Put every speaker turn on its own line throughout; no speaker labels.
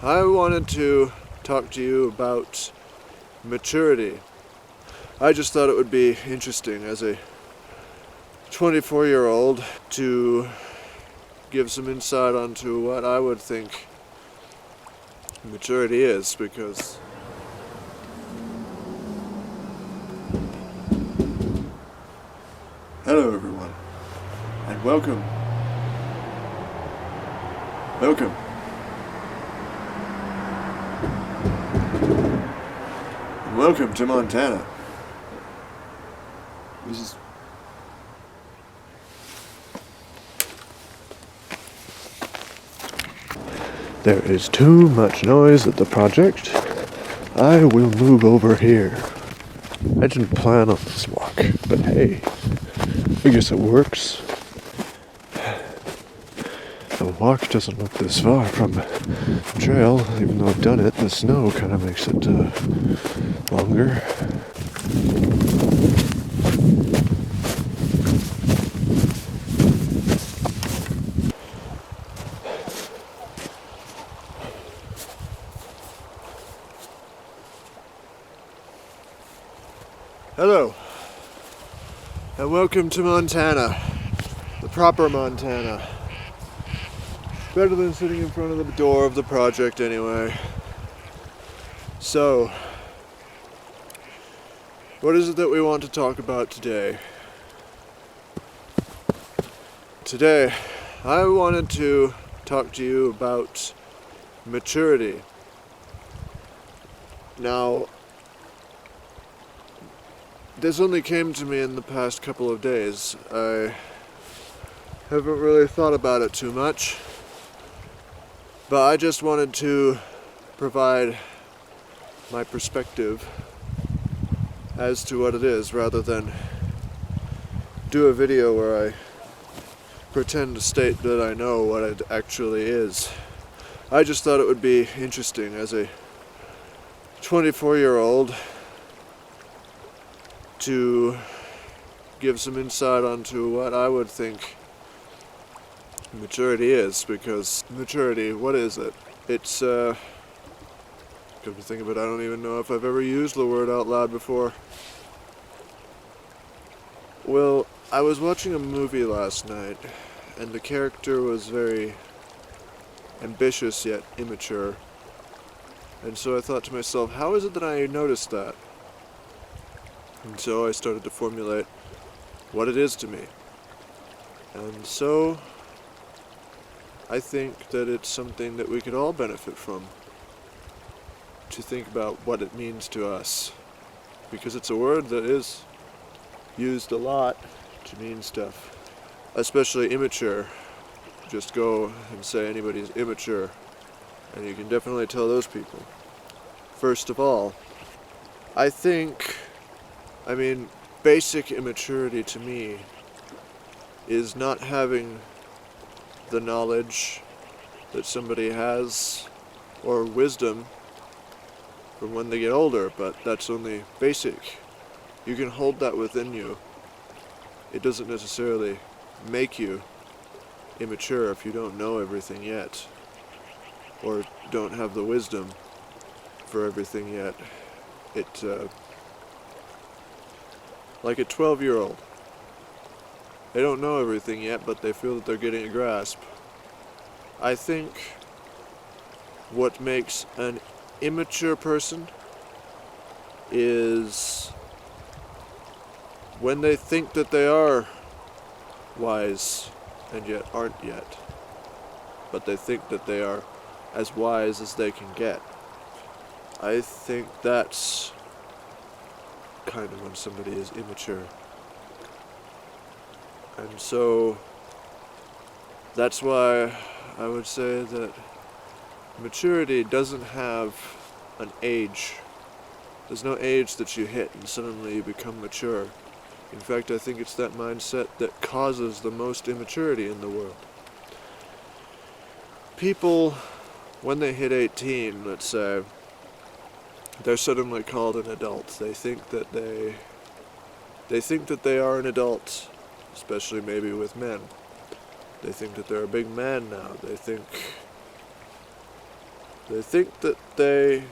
I wanted to talk to you about maturity. I just thought it would be interesting as a 24-year-old to give some insight onto what I would think maturity is, because hello everyone, and welcome to Montana. There is too much noise at the project. I will move over here. I didn't plan on this walk, but hey, I guess it works. The walk doesn't look this far from the trail, even though I've done it. The snow kind of makes it longer. Hello, and welcome to Montana, the proper Montana. Better than sitting in front of the door of the project anyway. So, what is it that we want to talk about today? Today, I wanted to talk to you about maturity. Now, this only came to me in the past couple of days. I haven't really thought about it too much, but I just wanted to provide my perspective as to what it is, rather than do a video where I pretend to state that I know what it actually is. I just thought it would be interesting as a 24-year-old to give some insight onto what I would think maturity is, because maturity, what is it? It's, come to think of it, I don't even know if I've ever used the word out loud before. Well, I was watching a movie last night, and the character was very ambitious yet immature. And so I thought to myself, how is it that I noticed that? And so I started to formulate what it is to me. And so I think that it's something that we could all benefit from, to think about what it means to us. Because it's a word that is used a lot to mean stuff, especially immature. Just go and say anybody's immature, and you can definitely tell those people. First of all, basic immaturity to me is not having the knowledge that somebody has, or wisdom from when they get older, but that's only basic. You can hold that within you. It doesn't necessarily make you immature if you don't know everything yet, or don't have the wisdom for everything yet. Like a 12-year-old. They don't know everything yet, but they feel that they're getting a grasp. I think what makes an immature person is when they think that they are wise and yet aren't yet, but they think that they are as wise as they can get. I think that's kind of when somebody is immature. And so that's why I would say that maturity doesn't have an age. There's no age that you hit and suddenly you become mature. In fact, I think it's that mindset that causes the most immaturity in the world. People, when they hit 18, let's say, they're suddenly called an adult. They think that they are an adult, especially maybe with men. They think that they're a big man now. They think They think that they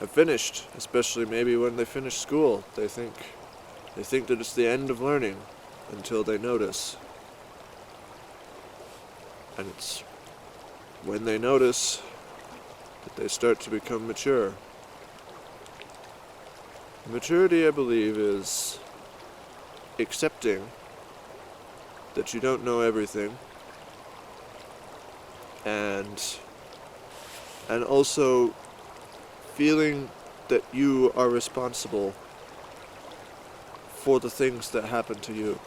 have finished, especially maybe when they finish school. They think that it's the end of learning until they notice. And it's when they notice that they start to become mature. Maturity, I believe, is accepting that you don't know everything, and also feeling that you are responsible for the things that happen to you.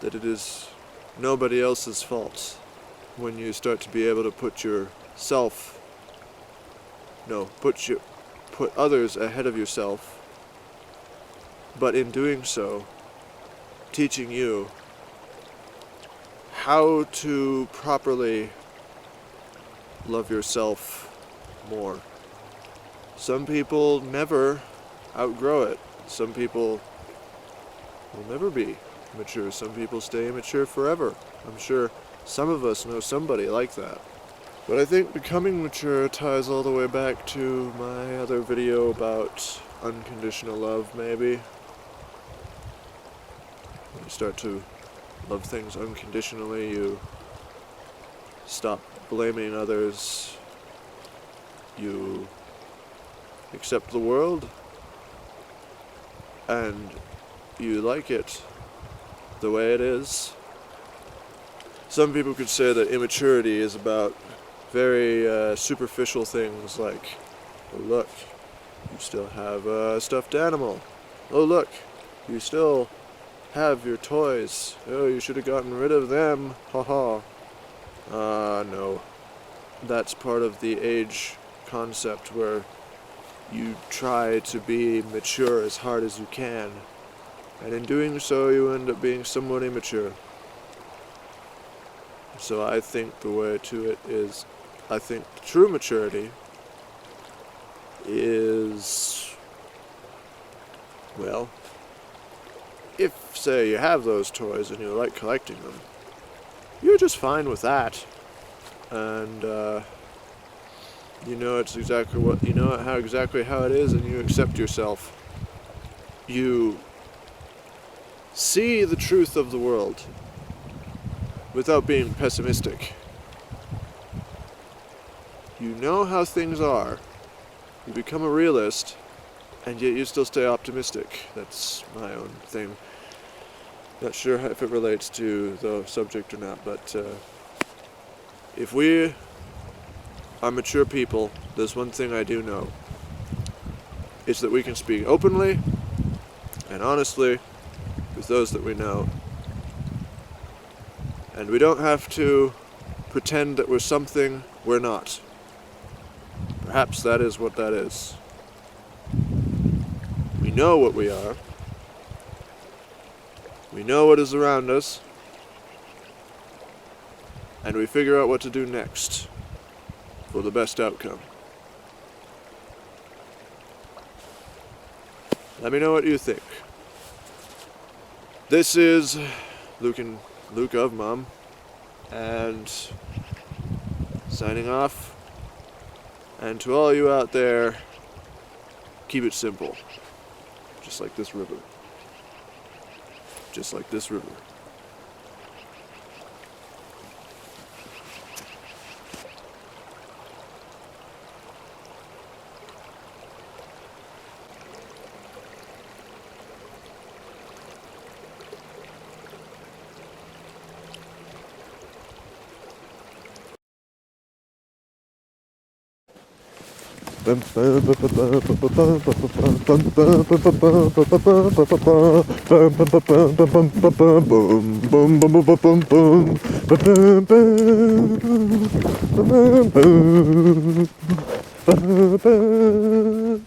That it is nobody else's fault when you start to be able to put others ahead of yourself, but in doing so, teaching you how to properly love yourself more. Some people never outgrow it. Some people will never be mature. Some people stay immature forever. I'm sure some of us know somebody like that. But I think becoming mature ties all the way back to my other video about unconditional love, maybe. When you start to love things unconditionally, you stop blaming others. You accept the world, and you like it the way it is. Some people could say that immaturity is about very superficial things like, oh look, you still have a stuffed animal. Oh look, you still have your toys. Oh, you should have gotten rid of them. Haha. No. That's part of the age concept where you try to be mature as hard as you can, and in doing so you end up being somewhat immature. So I think the way to it is, I think true maturity is, well, if, say, you have those toys and you like collecting them, you're just fine with that. And, you know exactly how it is, and you accept yourself. You see the truth of the world without being pessimistic. You know how things are. You become a realist, and yet you still stay optimistic. That's my own thing. Not sure if it relates to the subject or not, but if we are mature people, there's one thing I do know. It's that we can speak openly and honestly with those that we know. And we don't have to pretend that we're something we're not. Perhaps that is what that is. We know what we are. We know what is around us. And we figure out what to do next for the best outcome. Let me know what you think. This is Luke of Mom, and signing off. And to all you out there, keep it simple. Just like this river. Just like this river. Boom, boom, boom, boom, boom, boom, boom, boom, boom, boom, boom.